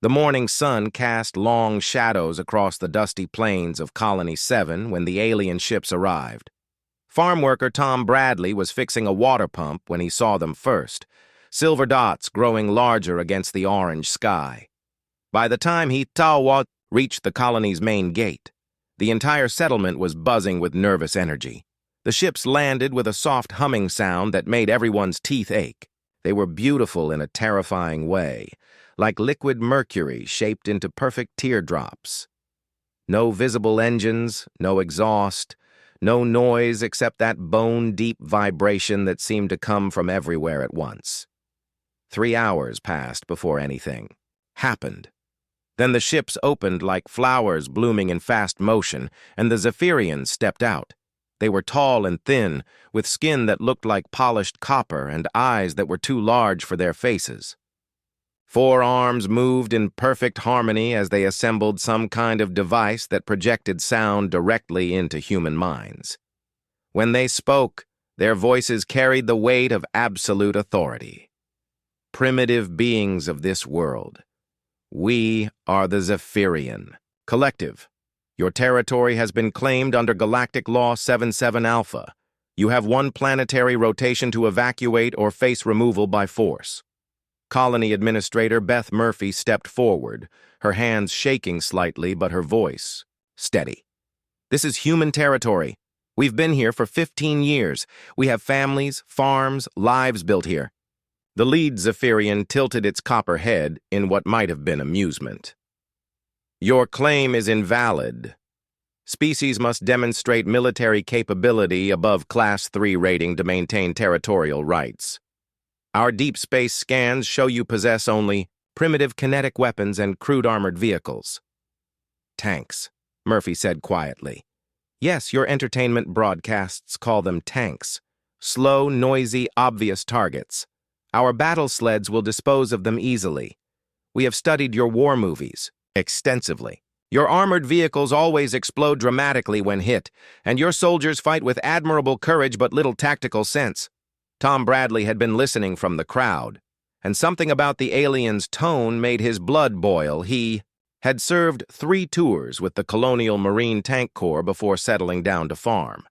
The morning sun cast long shadows across the dusty plains of Colony 7 when the alien ships arrived. Farm worker Tom Bradley was fixing a water pump when he saw them first, silver dots growing larger against the orange sky. By the time he reached the colony's main gate, the entire settlement was buzzing with nervous energy. The ships landed with a soft humming sound that made everyone's teeth ache. They were beautiful in a terrifying way, like liquid mercury shaped into perfect teardrops. No visible engines, no exhaust, no noise except that bone-deep vibration that seemed to come from everywhere at once. 3 hours passed before anything happened. Then the ships opened like flowers blooming in fast motion, and the Zephyrians stepped out. They were tall and thin, with skin that looked like polished copper and eyes that were too large for their faces. 4 arms moved in perfect harmony as they assembled some kind of device that projected sound directly into human minds. When they spoke, their voices carried the weight of absolute authority. Primitive beings of this world, we are the Zephyrian Collective. Your territory has been claimed under Galactic Law 77 Alpha. You have 1 planetary rotation to evacuate or face removal by force. Colony Administrator Beth Murphy stepped forward, her hands shaking slightly but her voice steady. This is human territory. We've been here for 15 years. We have families, farms, lives built here. The lead Zephyrian tilted its copper head in what might have been amusement. Your claim is invalid. Species must demonstrate military capability above Class 3 rating to maintain territorial rights. Our deep space scans show you possess only primitive kinetic weapons and crude armored vehicles. Tanks, Murphy said quietly. Yes, your entertainment broadcasts call them tanks. Slow, noisy, obvious targets. Our battle sleds will dispose of them easily. We have studied your war movies extensively. Your armored vehicles always explode dramatically when hit, and your soldiers fight with admirable courage but little tactical sense. Tom Bradley had been listening from the crowd, and something about the alien's tone made his blood boil. He had served 3 tours with the Colonial Marine Tank Corps before settling down to farm.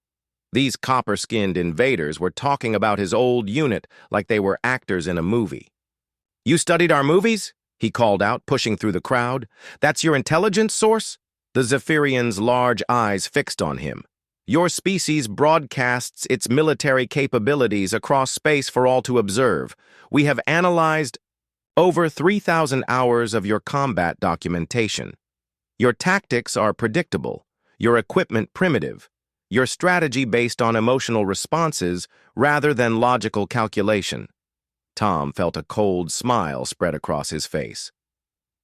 These copper-skinned invaders were talking about his old unit like they were actors in a movie. You studied our movies? He called out, pushing through the crowd. That's your intelligence source? The Zephyrian's large eyes fixed on him. Your species broadcasts its military capabilities across space for all to observe. We have analyzed over 3,000 hours of your combat documentation. Your tactics are predictable, your equipment primitive, your strategy based on emotional responses rather than logical calculation. Tom felt a cold smile spread across his face.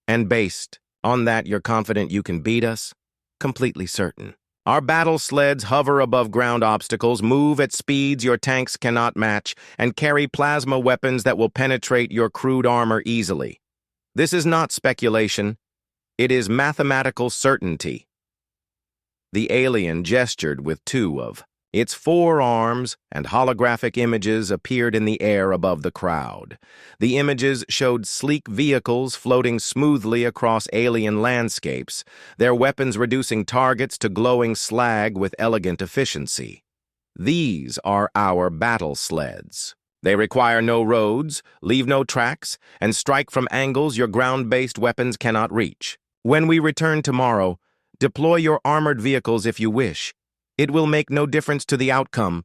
And based on that, you're confident you can beat us? Completely certain. Our battle sleds hover above ground obstacles, move at speeds your tanks cannot match, and carry plasma weapons that will penetrate your crude armor easily. This is not speculation. It is mathematical certainty. The alien gestured with 2 of its 4 arms, and holographic images appeared in the air above the crowd. The images showed sleek vehicles floating smoothly across alien landscapes, their weapons reducing targets to glowing slag with elegant efficiency. These are our battle sleds. They require no roads, leave no tracks, and strike from angles your ground-based weapons cannot reach. When we return tomorrow, deploy your armored vehicles if you wish. It will make no difference to the outcome,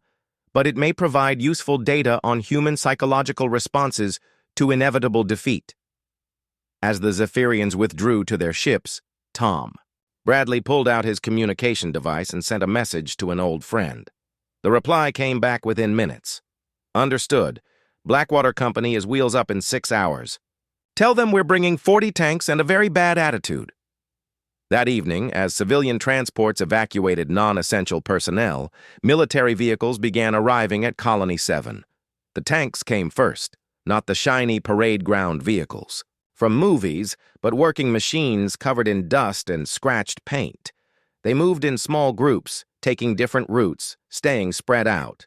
but it may provide useful data on human psychological responses to inevitable defeat. As the Zephyrians withdrew to their ships, Tom Bradley pulled out his communication device and sent a message to an old friend. The reply came back within minutes. Understood. Blackwater Company is wheels up in 6 hours. Tell them we're bringing 40 tanks and a very bad attitude. That evening, as civilian transports evacuated non-essential personnel, military vehicles began arriving at Colony 7. The tanks came first, not the shiny parade ground vehicles. From movies, but working machines covered in dust and scratched paint. They moved in small groups, taking different routes, staying spread out.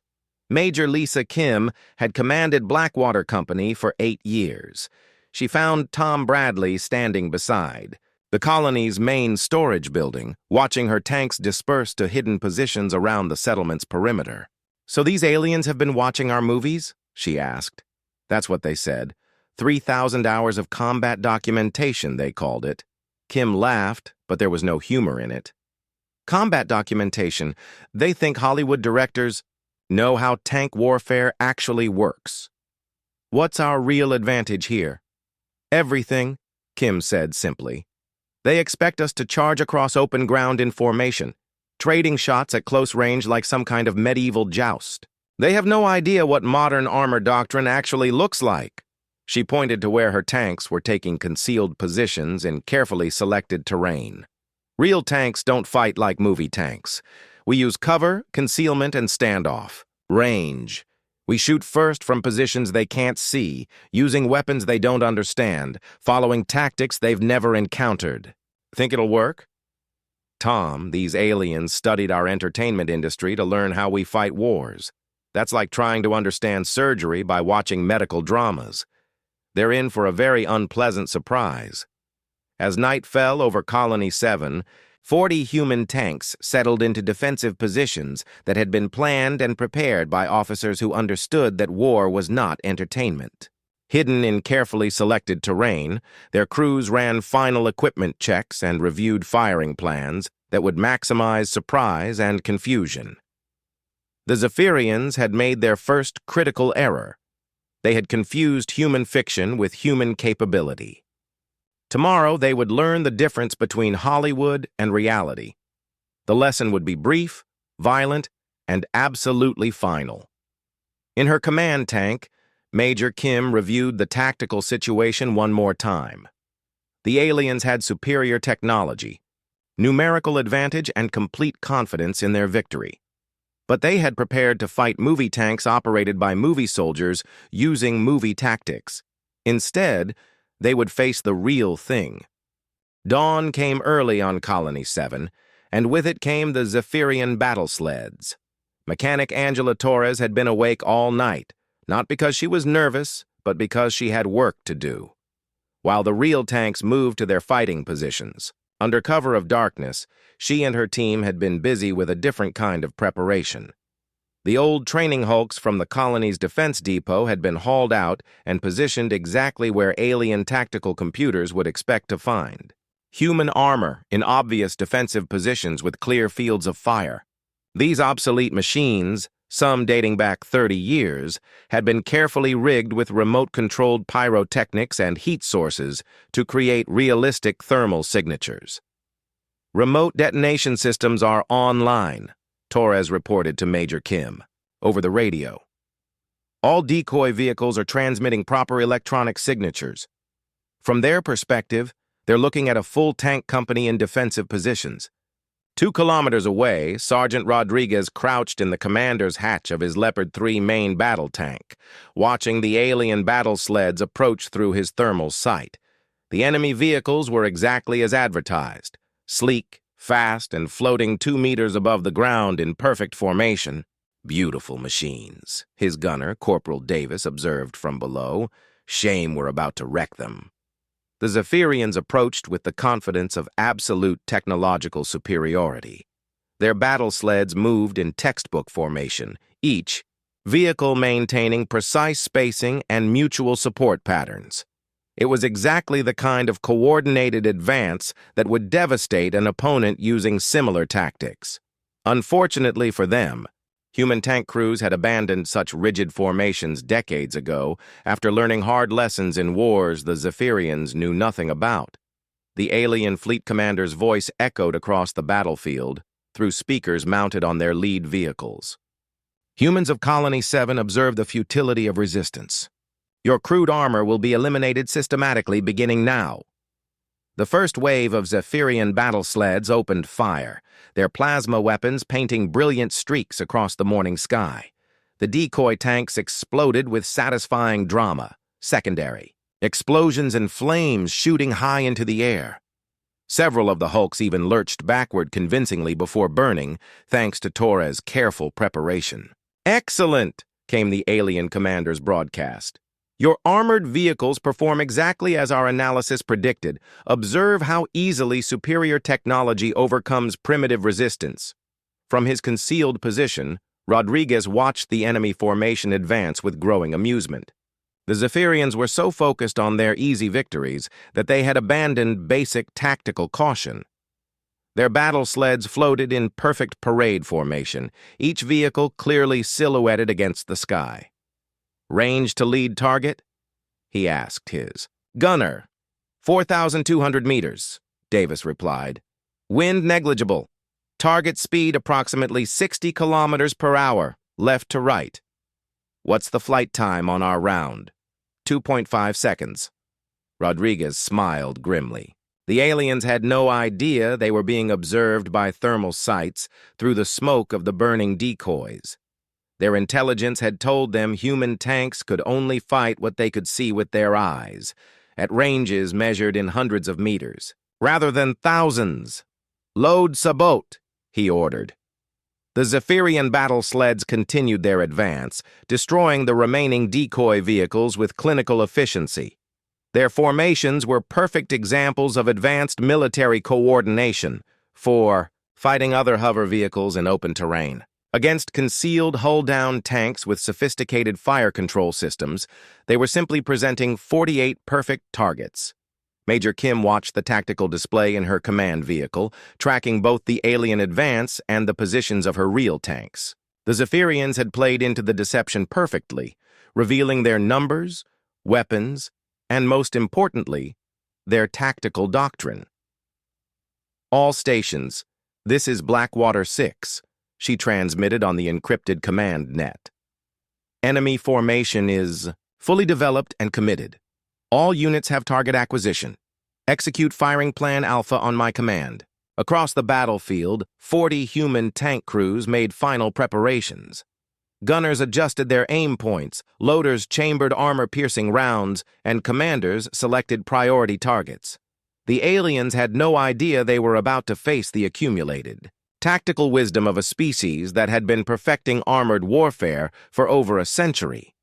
Major Lisa Kim had commanded Blackwater Company for 8 years. she found Tom Bradley standing beside the colony's main storage building, watching her tanks disperse to hidden positions around the settlement's perimeter. "So these aliens have been watching our movies?" she asked. "That's what they said. 3,000 hours of combat documentation, they called it." Kim laughed, but there was no humor in it. "Combat documentation? They think Hollywood directors know how tank warfare actually works." "What's our real advantage here?" "Everything," Kim said simply. "They expect us to charge across open ground in formation, trading shots at close range like some kind of medieval joust. They have no idea what modern armor doctrine actually looks like." She pointed to where her tanks were taking concealed positions in carefully selected terrain. "Real tanks don't fight like movie tanks. We use cover, concealment, and standoff. Range. We shoot first from positions they can't see, using weapons they don't understand, following tactics they've never encountered. Think it'll work?" "Tom, these aliens studied our entertainment industry to learn how we fight wars. That's like trying to understand surgery by watching medical dramas. They're in for a very unpleasant surprise." As night fell over Colony 7, 40 human tanks settled into defensive positions that had been planned and prepared by officers who understood that war was not entertainment. Hidden in carefully selected terrain, their crews ran final equipment checks and reviewed firing plans that would maximize surprise and confusion. The Zephyrians had made their first critical error. They had confused human fiction with human capability. Tomorrow, they would learn the difference between Hollywood and reality. The lesson would be brief, violent, and absolutely final. In her command tank, Major Kim reviewed the tactical situation one more time. The aliens had superior technology, numerical advantage, and complete confidence in their victory. But they had prepared to fight movie tanks operated by movie soldiers using movie tactics. Instead, they would face the real thing. Dawn came early on Colony 7, and with it came the Zephyrian battle sleds. Mechanic Angela Torres had been awake all night, not because she was nervous, but because she had work to do. While the real tanks moved to their fighting positions, under cover of darkness, she and her team had been busy with a different kind of preparation. The old training hulks from the colony's defense depot had been hauled out and positioned exactly where alien tactical computers would expect to find. Human armor in obvious defensive positions with clear fields of fire. These obsolete machines, some dating back 30 years, had been carefully rigged with remote-controlled pyrotechnics and heat sources to create realistic thermal signatures. "Remote detonation systems are online," Torres reported to Major Kim, over the radio. "All decoy vehicles are transmitting proper electronic signatures. From their perspective, they're looking at a full tank company in defensive positions. 2 kilometers away, Sergeant Rodriguez crouched in the commander's hatch of his Leopard 3 main battle tank, watching the alien battle sleds approach through his thermal sight. The enemy vehicles were exactly as advertised, sleek, fast, and floating 2 meters above the ground in perfect formation. "Beautiful machines," his gunner, Corporal Davis, observed from below. "Shame we're about to wreck them." The Zephyrians approached with the confidence of absolute technological superiority. Their battle sleds moved in textbook formation, each vehicle maintaining precise spacing and mutual support patterns. It was exactly the kind of coordinated advance that would devastate an opponent using similar tactics. Unfortunately for them, human tank crews had abandoned such rigid formations decades ago after learning hard lessons in wars the Zephyrians knew nothing about. The alien fleet commander's voice echoed across the battlefield through speakers mounted on their lead vehicles. "Humans of Colony 7 observe the futility of resistance. Your crude armor will be eliminated systematically beginning now." The first wave of Zephyrian battle sleds opened fire, their plasma weapons painting brilliant streaks across the morning sky. The decoy tanks exploded with satisfying drama. Secondary. Explosions and flames shooting high into the air. Several of the hulks even lurched backward convincingly before burning, thanks to Torres' careful preparation. "Excellent," came the alien commander's broadcast. Your armored vehicles perform exactly as our analysis predicted. Observe how easily superior technology overcomes primitive resistance. From his concealed position, Rodriguez watched the enemy formation advance with growing amusement. The Zephyrians were so focused on their easy victories that they had abandoned basic tactical caution. Their battle sleds floated in perfect parade formation, each vehicle clearly silhouetted against the sky. "Range to lead target?" he asked his gunner. 4,200 meters, Davis replied. "Wind negligible. Target speed approximately 60 kilometers per hour, left to right. What's the flight time on our round?" 2.5 seconds. Rodriguez smiled grimly. The aliens had no idea they were being observed by thermal sights through the smoke of the burning decoys. Their intelligence had told them human tanks could only fight what they could see with their eyes, at ranges measured in hundreds of meters, rather than thousands. "Load sabot," he ordered. The Zephyrian battle sleds continued their advance, destroying the remaining decoy vehicles with clinical efficiency. Their formations were perfect examples of advanced military coordination for fighting other hover vehicles in open terrain. Against concealed hull-down tanks with sophisticated fire control systems, they were simply presenting 48 perfect targets. Major Kim watched the tactical display in her command vehicle, tracking both the alien advance and the positions of her real tanks. The Zephyrians had played into the deception perfectly, revealing their numbers, weapons, and most importantly, their tactical doctrine. "All stations, this is Blackwater 6, she transmitted on the encrypted command net. "Enemy formation is fully developed and committed. All units have target acquisition. Execute firing plan Alpha on my command." Across the battlefield, 40 human tank crews made final preparations. Gunners adjusted their aim points, loaders chambered armor-piercing rounds, and commanders selected priority targets. The aliens had no idea they were about to face the accumulated tactical wisdom of a species that had been perfecting armored warfare for over a century.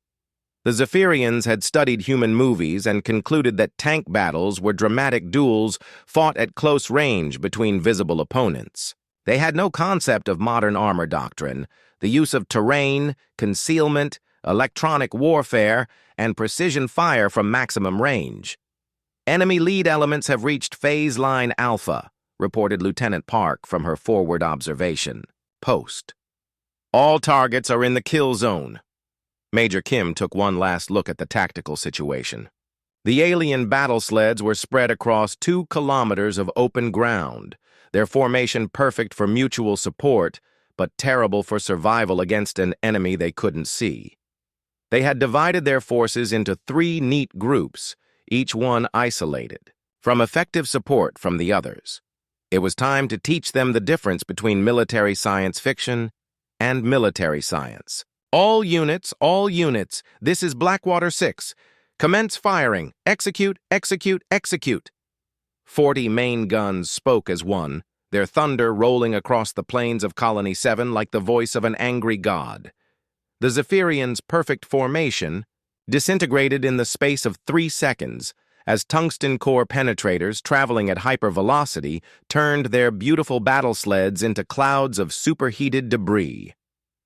The Zephyrians had studied human movies and concluded that tank battles were dramatic duels fought at close range between visible opponents. They had no concept of modern armor doctrine, the use of terrain, concealment, electronic warfare, and precision fire from maximum range. "Enemy lead elements have reached phase line Alpha," reported Lieutenant Park from her forward observation post. "All targets are in the kill zone." Major Kim took one last look at the tactical situation. The alien battle sleds were spread across 2 kilometers of open ground, their formation perfect for mutual support, but terrible for survival against an enemy they couldn't see. They had divided their forces into 3 neat groups, each one isolated, from effective support from the others. It was time to teach them the difference between military science fiction and military science. All units, this is Blackwater 6. Commence firing. Execute, execute, execute." 40 main guns spoke as one, their thunder rolling across the plains of Colony 7 like the voice of an angry god. The Zephyrians' perfect formation disintegrated in the space of 3 seconds as tungsten core penetrators traveling at hypervelocity turned their beautiful battle sleds into clouds of superheated debris.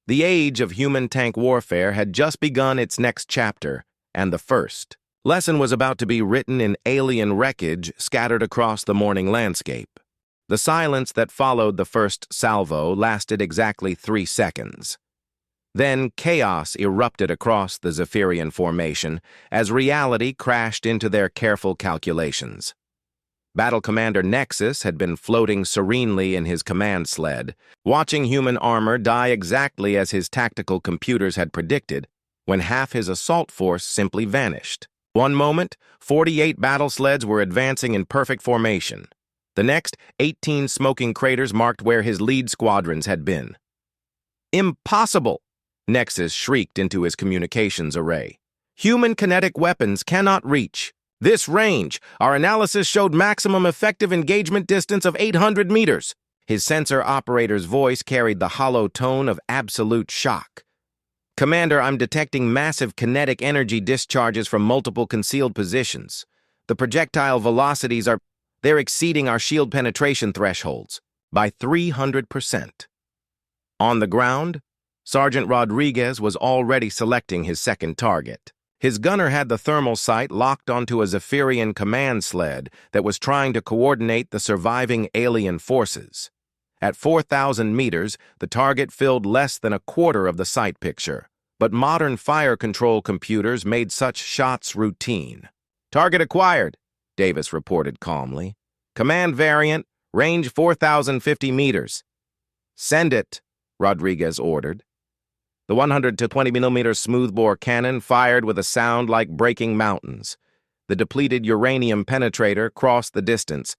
The age of human tank warfare had just begun its next chapter, and the first lesson was about to be written in alien wreckage scattered across the morning landscape. The silence that followed the first salvo lasted exactly 3 seconds. Then chaos erupted across the Zephyrian formation as reality crashed into their careful calculations. Battle Commander Nexus had been floating serenely in his command sled, watching human armor die exactly as his tactical computers had predicted, when half his assault force simply vanished. One moment, 48 battle sleds were advancing in perfect formation. The next, 18 smoking craters marked where his lead squadrons had been. "Impossible!" Nexus shrieked into his communications array. "Human kinetic weapons cannot reach this range. Our analysis showed maximum effective engagement distance of 800 meters. His sensor operator's voice carried the hollow tone of absolute shock. Commander, I'm detecting massive kinetic energy discharges from multiple concealed positions. The projectile velocities they're exceeding our shield penetration thresholds by 300%. On the ground, Sergeant Rodriguez was already selecting his second target. His gunner had the thermal sight locked onto a Zephyrian command sled that was trying to coordinate the surviving alien forces. At 4,000 meters, the target filled less than a quarter of the sight picture, but modern fire control computers made such shots routine. Target acquired, Davis reported calmly. Command variant, range 4,050 meters. Send it, Rodriguez ordered. The 120mm smoothbore cannon fired with a sound like breaking mountains. The depleted uranium penetrator crossed the distance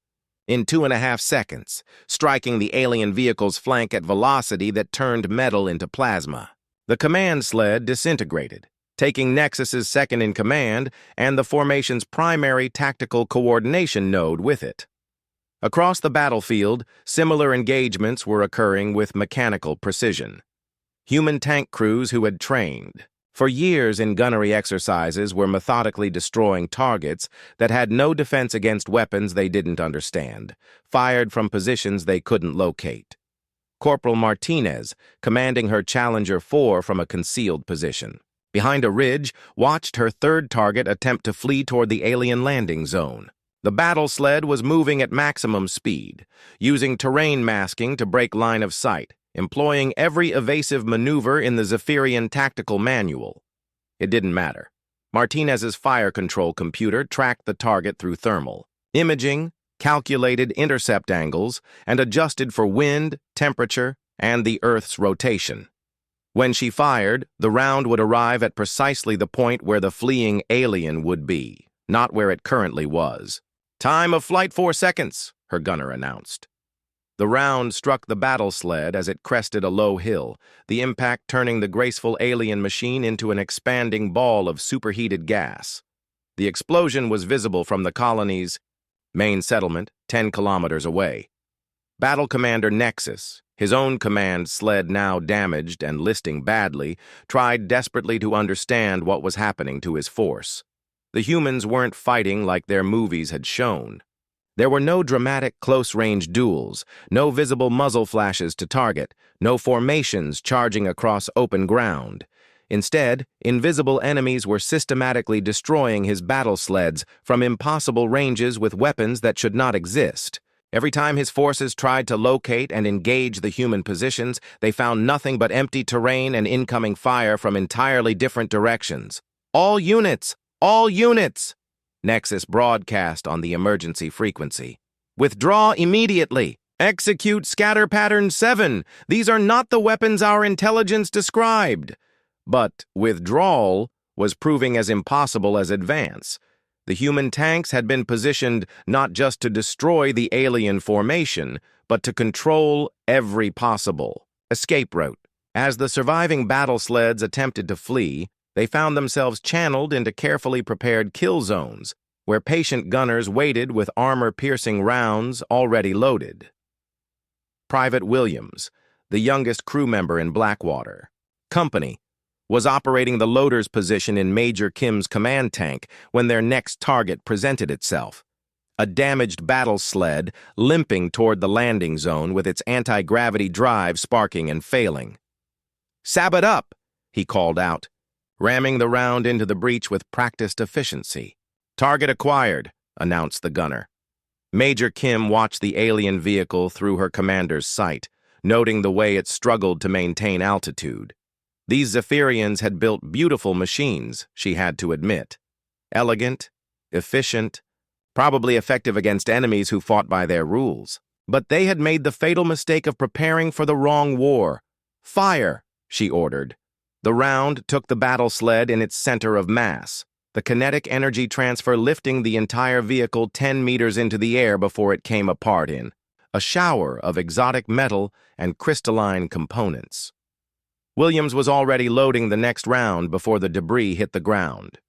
in 2.5 seconds, striking the alien vehicle's flank at velocity that turned metal into plasma. The command sled disintegrated, taking Nexus's second-in-command and the formation's primary tactical coordination node with it. Across the battlefield, similar engagements were occurring with mechanical precision. Human tank crews who had trained for years in gunnery exercises were methodically destroying targets that had no defense against weapons they didn't understand, fired from positions they couldn't locate. Corporal Martinez, commanding her Challenger 4 from a concealed position, behind a ridge, watched her third target attempt to flee toward the alien landing zone. The battle sled was moving at maximum speed, using terrain masking to break line of sight, employing every evasive maneuver in the Zephyrian tactical manual. It didn't matter. Martinez's fire control computer tracked the target through thermal imaging, calculated intercept angles, and adjusted for wind, temperature, and the Earth's rotation. When she fired, the round would arrive at precisely the point where the fleeing alien would be, not where it currently was. Time of flight 4 seconds, her gunner announced. The round struck the battle sled as it crested a low hill, the impact turning the graceful alien machine into an expanding ball of superheated gas. The explosion was visible from the colony's main settlement, 10 kilometers away. Battle Commander Nexus, his own command sled now damaged and listing badly, tried desperately to understand what was happening to his force. The humans weren't fighting like their movies had shown. There were no dramatic close-range duels, no visible muzzle flashes to target, no formations charging across open ground. Instead, invisible enemies were systematically destroying his battle sleds from impossible ranges with weapons that should not exist. Every time his forces tried to locate and engage the human positions, they found nothing but empty terrain and incoming fire from entirely different directions. All units! All units! Nexus broadcast on the emergency frequency. Withdraw immediately. Execute scatter pattern 7. These are not the weapons our intelligence described. But withdrawal was proving as impossible as advance. The human tanks had been positioned not just to destroy the alien formation, but to control every possible escape route. As the surviving battle sleds attempted to flee, they found themselves channeled into carefully prepared kill zones, where patient gunners waited with armor-piercing rounds already loaded. Private Williams, the youngest crew member in Blackwater Company, was operating the loader's position in Major Kim's command tank when their next target presented itself. A damaged battle sled limping toward the landing zone with its anti-gravity drive sparking and failing. "Sab it up," he called out, ramming the round into the breach with practiced efficiency. "Target acquired," announced the gunner. Major Kim watched the alien vehicle through her commander's sight, noting the way it struggled to maintain altitude. These Zephyrians had built beautiful machines, she had to admit. Elegant, efficient, probably effective against enemies who fought by their rules. But they had made the fatal mistake of preparing for the wrong war. "Fire," she ordered. The round took the battle sled in its center of mass, the kinetic energy transfer lifting the entire vehicle 10 meters into the air before it came apart in a shower of exotic metal and crystalline components. Williams was already loading the next round before the debris hit the ground.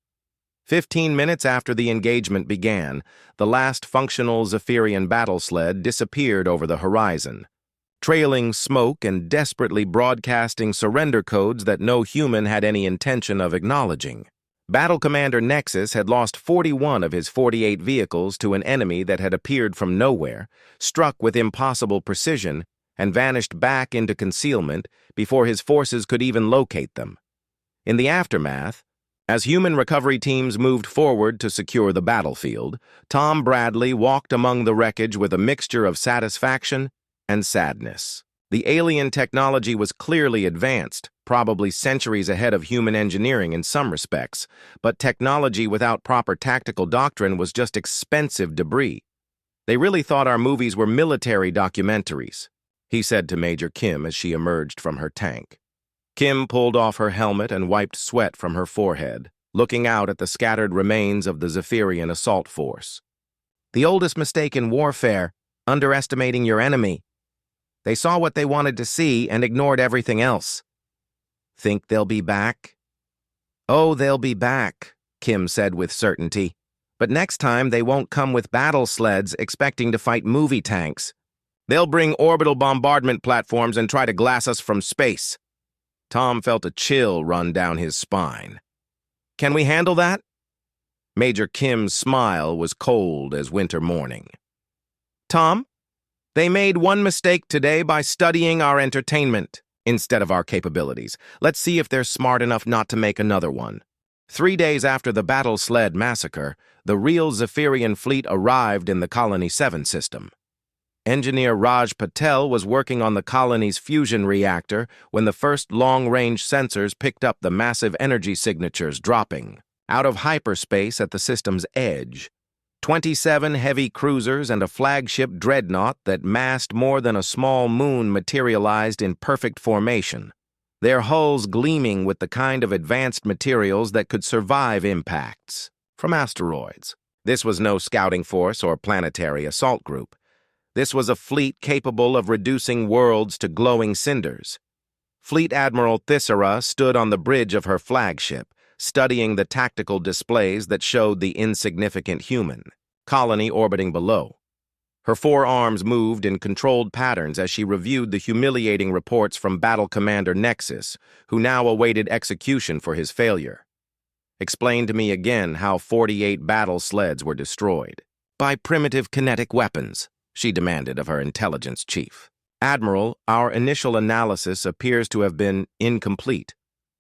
15 minutes after the engagement began, the last functional Zephyrian battle sled disappeared over the horizon. trailing smoke and desperately broadcasting surrender codes that no human had any intention of acknowledging. Battle Commander Nexus had lost 41 of his 48 vehicles to an enemy that had appeared from nowhere, struck with impossible precision, and vanished back into concealment before his forces could even locate them. In the aftermath, as human recovery teams moved forward to secure the battlefield, Tom Bradley walked among the wreckage with a mixture of satisfaction and sadness. The alien technology was clearly advanced, probably centuries ahead of human engineering in some respects, but technology without proper tactical doctrine was just expensive debris. They really thought our movies were military documentaries, he said to Major Kim as she emerged from her tank. Kim pulled off her helmet and wiped sweat from her forehead, looking out at the scattered remains of the Zephyrian assault force. The oldest mistake in warfare, underestimating your enemy. They saw what they wanted to see and ignored everything else. Think they'll be back? Oh, they'll be back, Kim said with certainty. But next time they won't come with battle sleds expecting to fight movie tanks. They'll bring orbital bombardment platforms and try to glass us from space. Tom felt a chill run down his spine. Can we handle that? Major Kim's smile was cold as winter morning. Tom, they made one mistake today by studying our entertainment instead of our capabilities. Let's see if they're smart enough not to make another one. 3 days after the Battle Sled massacre, the real Zephyrian fleet arrived in the Colony 7 system. Engineer Raj Patel was working on the colony's fusion reactor when the first long-range sensors picked up the massive energy signatures dropping out of hyperspace at the system's edge. 27 heavy cruisers and a flagship dreadnought that massed more than a small moon materialized in perfect formation, their hulls gleaming with the kind of advanced materials that could survive impacts from asteroids. This was no scouting force or planetary assault group. This was a fleet capable of reducing worlds to glowing cinders. Fleet Admiral Thisara stood on the bridge of her flagship, studying the tactical displays that showed the insignificant human colony orbiting below. Her forearms moved in controlled patterns as she reviewed the humiliating reports from Battle Commander Nexus, who now awaited execution for his failure. Explain to me again how 48 battle sleds were destroyed. By primitive kinetic weapons, she demanded of her intelligence chief. Admiral, our initial analysis appears to have been incomplete.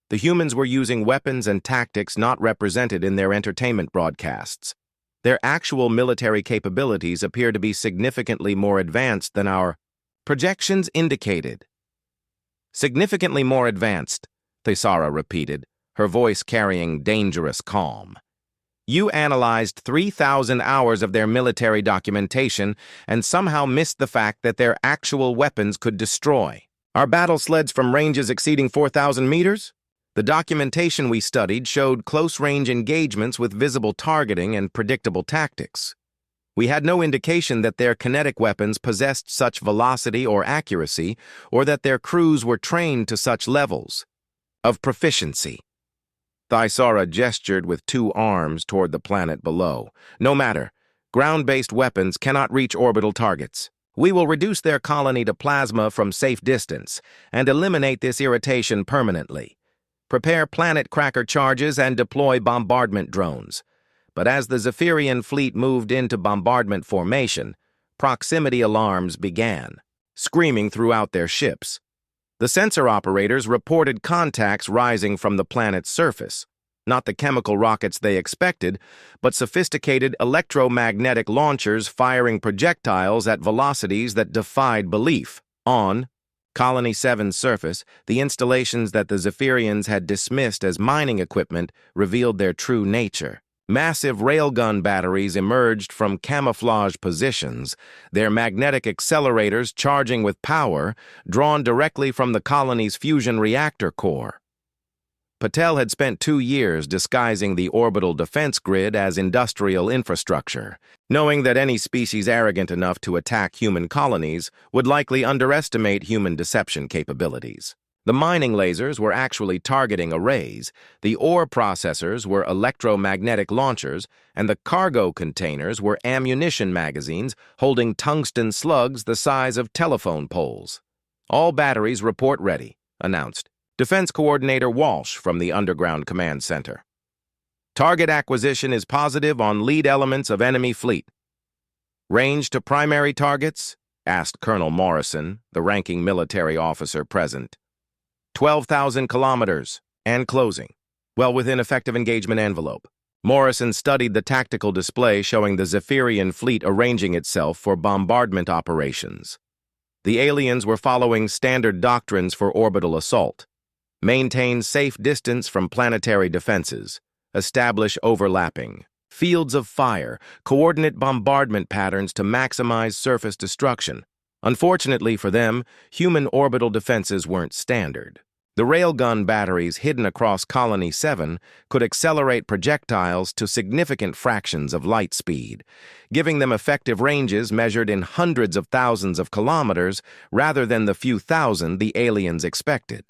The humans were using weapons and tactics not represented in their entertainment broadcasts. Their actual military capabilities appear to be significantly more advanced than our projections indicated. Significantly more advanced, Thisara repeated, her voice carrying dangerous calm. You analyzed 3,000 hours of their military documentation and somehow missed the fact that their actual weapons could destroy. Our battle sleds from ranges exceeding 4,000 meters? The documentation we studied showed close-range engagements with visible targeting and predictable tactics. We had no indication that their kinetic weapons possessed such velocity or accuracy, or that their crews were trained to such levels of proficiency. Thisara gestured with 2 arms toward the planet below. No matter. Ground-based weapons cannot reach orbital targets. We will reduce their colony to plasma from safe distance and eliminate this irritation permanently. Prepare planet cracker charges and deploy bombardment drones. But as the Zephyrian fleet moved into bombardment formation, proximity alarms began, screaming throughout their ships. The sensor operators reported contacts rising from the planet's surface, not the chemical rockets they expected, but sophisticated electromagnetic launchers firing projectiles at velocities that defied belief. On Colony 7's surface, the installations that the Zephyrians had dismissed as mining equipment revealed their true nature. Massive railgun batteries emerged from camouflage positions, their magnetic accelerators charging with power drawn directly from the colony's fusion reactor core. Patel had spent 2 years disguising the orbital defense grid as industrial infrastructure, knowing that any species arrogant enough to attack human colonies would likely underestimate human deception capabilities. The mining lasers were actually targeting arrays, the ore processors were electromagnetic launchers, and the cargo containers were ammunition magazines holding tungsten slugs the size of telephone poles. All batteries report ready, announced Defense Coordinator Walsh from the Underground Command Center. Target acquisition is positive on lead elements of enemy fleet. Range to primary targets? Asked Colonel Morrison, the ranking military officer present. 12,000 kilometers, and closing, well within effective engagement envelope. Morrison studied the tactical display showing the Zephyrian fleet arranging itself for bombardment operations. The aliens were following standard doctrines for orbital assault. Maintain safe distance from planetary defenses. Establish overlapping fields of fire, coordinate bombardment patterns to maximize surface destruction. Unfortunately for them, human orbital defenses weren't standard. The railgun batteries hidden across Colony 7 could accelerate projectiles to significant fractions of light speed, giving them effective ranges measured in hundreds of thousands of kilometers rather than the few thousand the aliens expected.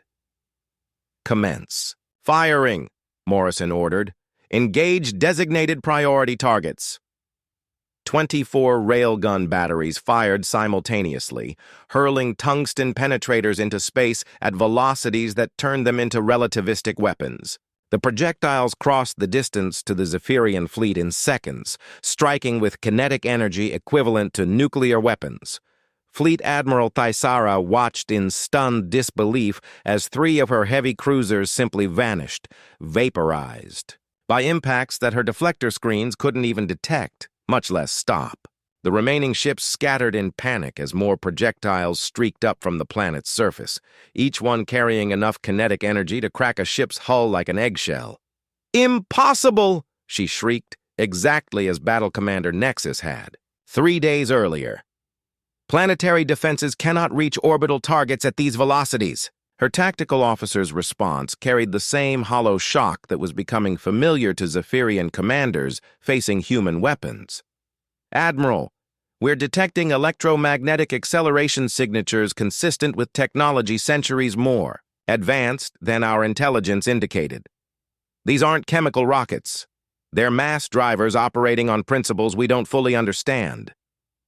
Commence. Firing, Morrison ordered. Engage designated priority targets. 24 railgun batteries fired simultaneously, hurling tungsten penetrators into space at velocities that turned them into relativistic weapons. The projectiles crossed the distance to the Zephyrian fleet in seconds, striking with kinetic energy equivalent to nuclear weapons. Fleet Admiral Thyssara watched in stunned disbelief as 3 of her heavy cruisers simply vanished, vaporized, by impacts that her deflector screens couldn't even detect, much less stop. The remaining ships scattered in panic as more projectiles streaked up from the planet's surface, each one carrying enough kinetic energy to crack a ship's hull like an eggshell. "Impossible!" she shrieked, exactly as Battle Commander Nexus had, 3 days earlier. "Planetary defenses cannot reach orbital targets at these velocities." Her tactical officer's response carried the same hollow shock that was becoming familiar to Zephyrian commanders facing human weapons. "Admiral, we're detecting electromagnetic acceleration signatures consistent with technology centuries more advanced than our intelligence indicated. These aren't chemical rockets. They're mass drivers operating on principles we don't fully understand."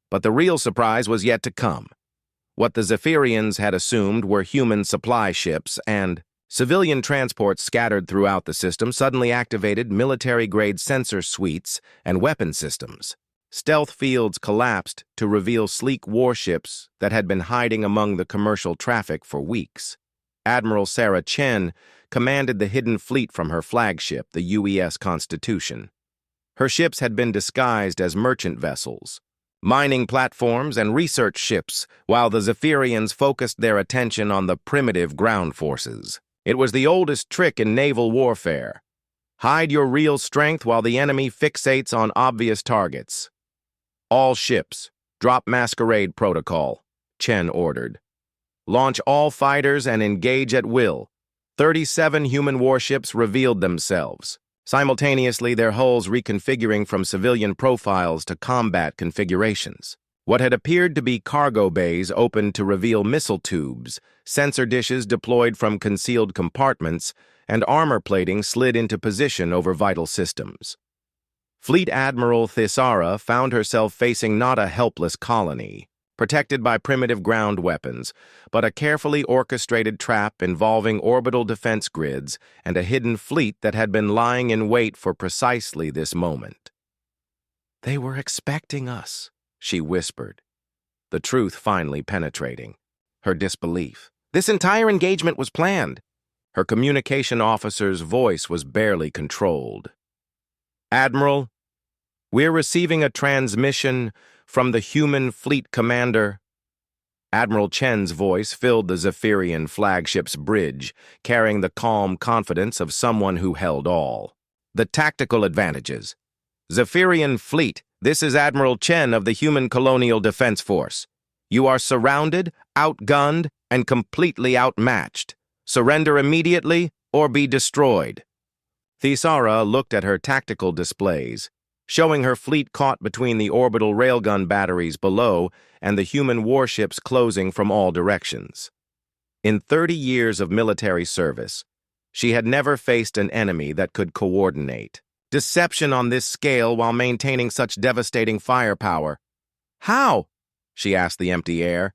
But the real surprise was yet to come. What the Zephyrians had assumed were human supply ships and civilian transports scattered throughout the system suddenly activated military-grade sensor suites and weapon systems. Stealth fields collapsed to reveal sleek warships that had been hiding among the commercial traffic for weeks. Admiral Sarah Chen commanded the hidden fleet from her flagship, the UES Constitution. Her ships had been disguised as merchant vessels, mining platforms and research ships, while the Zephyrians focused their attention on the primitive ground forces. It was the oldest trick in naval warfare. Hide your real strength while the enemy fixates on obvious targets. "All ships, drop masquerade protocol," Chen ordered. "Launch all fighters and engage at will." 37 human warships revealed themselves, simultaneously their hulls reconfiguring from civilian profiles to combat configurations. What had appeared to be cargo bays opened to reveal missile tubes, sensor dishes deployed from concealed compartments, and armor plating slid into position over vital systems. Fleet Admiral Thyssara found herself facing not a helpless colony, protected by primitive ground weapons, but a carefully orchestrated trap involving orbital defense grids and a hidden fleet that had been lying in wait for precisely this moment. "They were expecting us," she whispered, the truth finally penetrating her disbelief. "This entire engagement was planned." Her communication officer's voice was barely controlled. "Admiral, we're receiving a transmission from the human fleet commander." Admiral Chen's voice filled the Zephyrian flagship's bridge, carrying the calm confidence of someone who held all. "The tactical advantages. Zephyrian fleet, this is Admiral Chen of the Human Colonial Defense Force. You are surrounded, outgunned, and completely outmatched. Surrender immediately or be destroyed." Thyssara looked at her tactical displays, showing her fleet caught between the orbital railgun batteries below and the human warships closing from all directions. In 30 years of military service, she had never faced an enemy that could coordinate deception on this scale while maintaining such devastating firepower. "How?" she asked the empty air.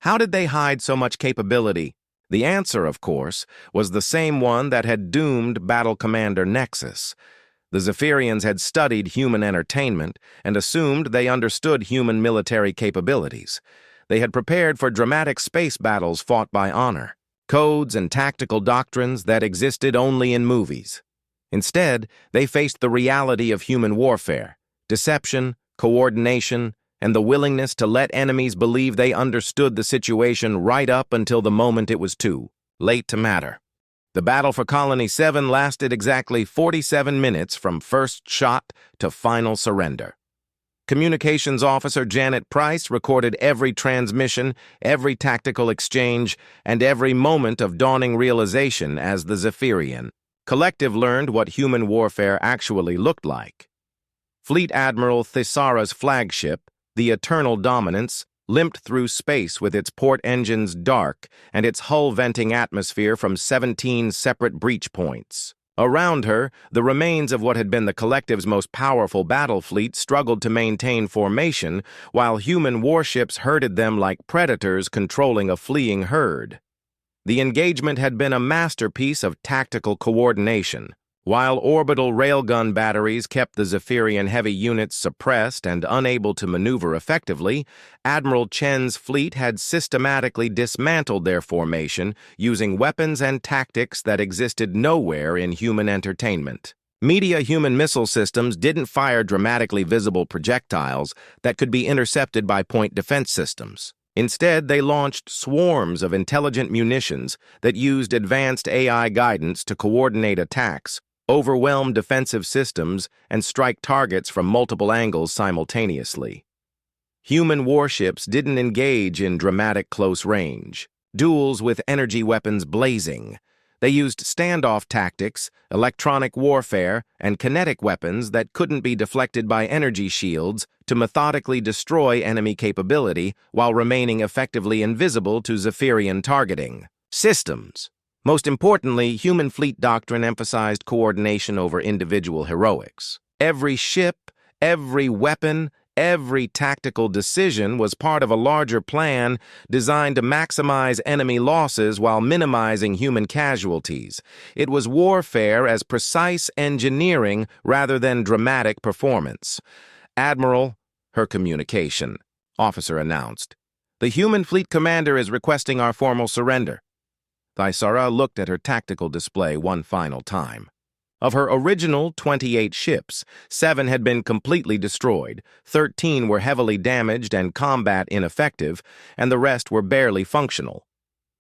How did they hide so much capability? The answer, of course, was the same one that had doomed Battle Commander Nexus. The Zephyrians had studied human entertainment and assumed they understood human military capabilities. They had prepared for dramatic space battles fought by honor, codes and tactical doctrines that existed only in movies. Instead, they faced the reality of human warfare, deception, coordination, and the willingness to let enemies believe they understood the situation right up until the moment it was too late to matter. The battle for Colony 7 lasted exactly 47 minutes from first shot to final surrender. Communications Officer Janet Price recorded every transmission, every tactical exchange, and every moment of dawning realization as the Zephyrian Collective learned what human warfare actually looked like. Fleet Admiral Thisara's flagship, the Eternal Dominance, limped through space with its port engines dark and its hull venting atmosphere from 17 separate breach points. Around her, the remains of what had been the Collective's most powerful battle fleet struggled to maintain formation, while human warships herded them like predators controlling a fleeing herd. The engagement had been a masterpiece of tactical coordination. While orbital railgun batteries kept the Zephyrian heavy units suppressed and unable to maneuver effectively, Admiral Chen's fleet had systematically dismantled their formation using weapons and tactics that existed nowhere in human entertainment. Media human missile systems didn't fire dramatically visible projectiles that could be intercepted by point defense systems. Instead, they launched swarms of intelligent munitions that used advanced AI guidance to coordinate attacks, overwhelm defensive systems, and strike targets from multiple angles simultaneously. Human warships didn't engage in dramatic close range, duels with energy weapons blazing. They used standoff tactics, electronic warfare, and kinetic weapons that couldn't be deflected by energy shields to methodically destroy enemy capability while remaining effectively invisible to Zephyrian targeting. Systems. Most importantly, human fleet doctrine emphasized coordination over individual heroics. Every ship, every weapon, every tactical decision was part of a larger plan designed to maximize enemy losses while minimizing human casualties. It was warfare as precise engineering rather than dramatic performance. Admiral, her communication officer announced, "The human fleet commander is requesting our formal surrender." Thisara looked at her tactical display one final time. Of her original 28 ships, 7 had been completely destroyed, 13 were heavily damaged and combat ineffective, and the rest were barely functional.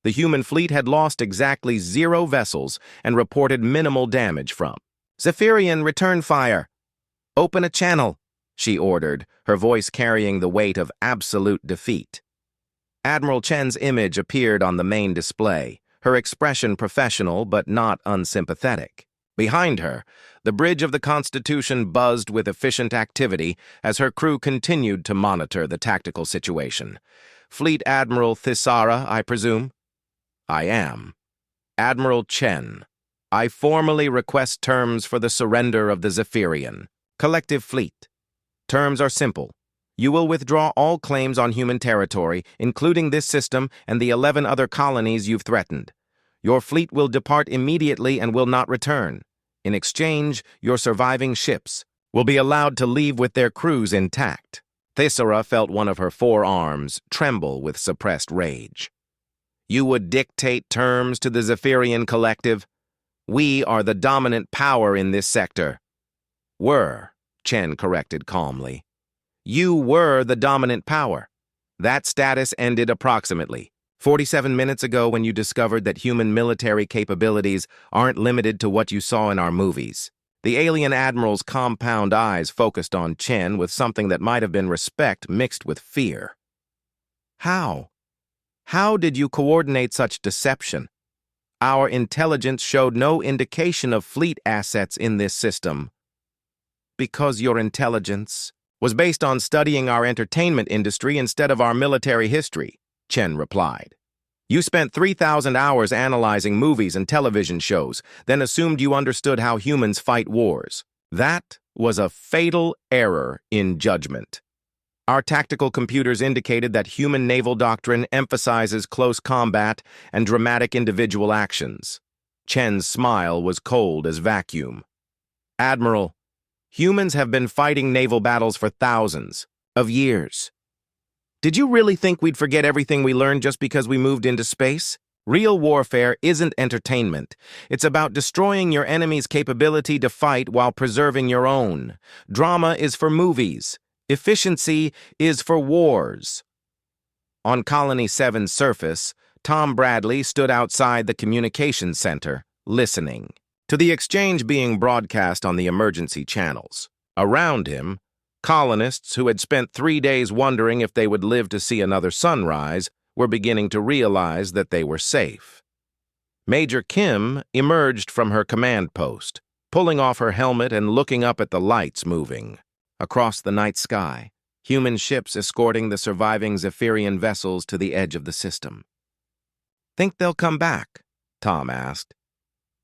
The human fleet had lost exactly 0 vessels and reported minimal damage from. "Zephyrian, return fire! Open a channel," she ordered, her voice carrying the weight of absolute defeat. Admiral Chen's image appeared on the main display, her expression professional but not unsympathetic. Behind her, the bridge of the Constitution buzzed with efficient activity as her crew continued to monitor the tactical situation. "Fleet Admiral Thisara, I presume?" "I am." "Admiral Chen, I formally request terms for the surrender of the Zephyrian Collective Fleet. Terms are simple. You will withdraw all claims on human territory, including this system and the 11 other colonies you've threatened. Your fleet will depart immediately and will not return. In exchange, your surviving ships will be allowed to leave with their crews intact." Thisara felt one of her forearms tremble with suppressed rage. "You would dictate terms to the Zephyrian Collective? We are the dominant power in this sector." "Were," Chen corrected calmly. "You were the dominant power. That status ended approximately 47 minutes ago when you discovered that human military capabilities aren't limited to what you saw in our movies." The alien admiral's compound eyes focused on Chen with something that might have been respect mixed with fear. "How? How did you coordinate such deception? Our intelligence showed no indication of fleet assets in this system." "Because your intelligence was based on studying our entertainment industry instead of our military history," Chen replied. "You spent 3,000 hours analyzing movies and television shows, then assumed you understood how humans fight wars. That was a fatal error in judgment. Our tactical computers indicated that human naval doctrine emphasizes close combat and dramatic individual actions. Chen's smile was cold as vacuum. Admiral, humans have been fighting naval battles for thousands of years. Did you really think we'd forget everything we learned just because we moved into space? Real warfare isn't entertainment. It's about destroying your enemy's capability to fight while preserving your own. Drama is for movies. Efficiency is for wars. On Colony 7's surface, Tom Bradley stood outside the communications center, listening to the exchange being broadcast on the emergency channels. Around him, colonists who had spent 3 days wondering if they would live to see another sunrise were beginning to realize that they were safe. Major Kim emerged from her command post, pulling off her helmet and looking up at the lights moving. Across the night sky, human ships escorting the surviving Zephyrian vessels to the edge of the system. "Think they'll come back?" Tom asked.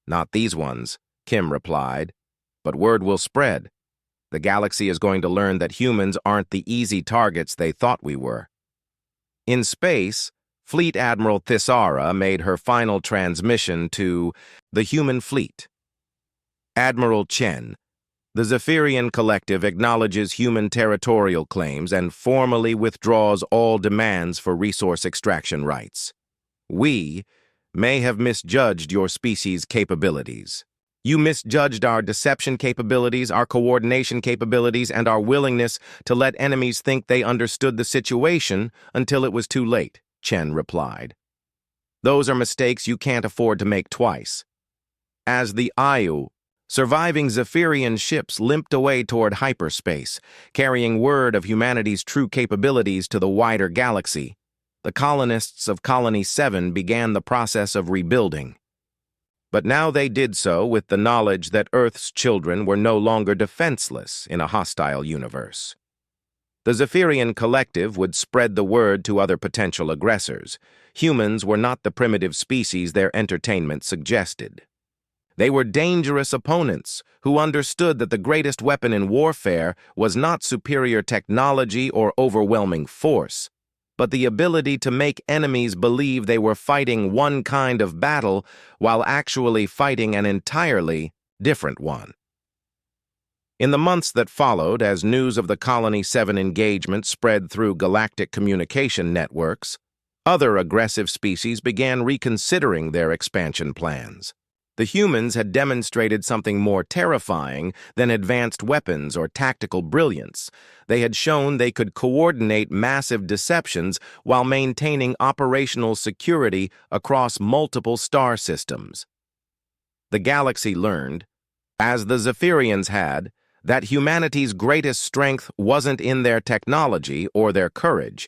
"Not these ones," Kim replied, "but word will spread. The galaxy is going to learn that humans aren't the easy targets they thought we were." In space, Fleet Admiral Thisara made her final transmission to the human fleet. "Admiral Chen, the Zephyrian Collective acknowledges human territorial claims and formally withdraws all demands for resource extraction rights. We may have misjudged your species' capabilities. You misjudged our deception capabilities, our coordination capabilities, and our willingness to let enemies think they understood the situation until it was too late," Chen replied. "Those are mistakes you can't afford to make twice." As the Ayu, surviving Zephyrian ships limped away toward hyperspace, carrying word of humanity's true capabilities to the wider galaxy, the colonists of Colony 7 began the process of rebuilding. But now they did so with the knowledge that Earth's children were no longer defenseless in a hostile universe. The Zephyrian Collective would spread the word to other potential aggressors. Humans were not the primitive species their entertainment suggested. They were dangerous opponents who understood that the greatest weapon in warfare was not superior technology or overwhelming force, but the ability to make enemies believe they were fighting one kind of battle while actually fighting an entirely different one. In the months that followed, as news of the Colony 7 engagement spread through galactic communication networks, other aggressive species began reconsidering their expansion plans. The humans had demonstrated something more terrifying than advanced weapons or tactical brilliance. They had shown they could coordinate massive deceptions while maintaining operational security across multiple star systems. The galaxy learned, as the Zephyrians had, that humanity's greatest strength wasn't in their technology or their courage.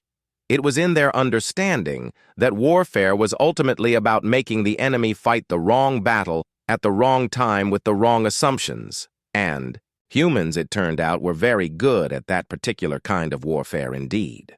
It was in their understanding that warfare was ultimately about making the enemy fight the wrong battle at the wrong time with the wrong assumptions. And humans, it turned out, were very good at that particular kind of warfare indeed.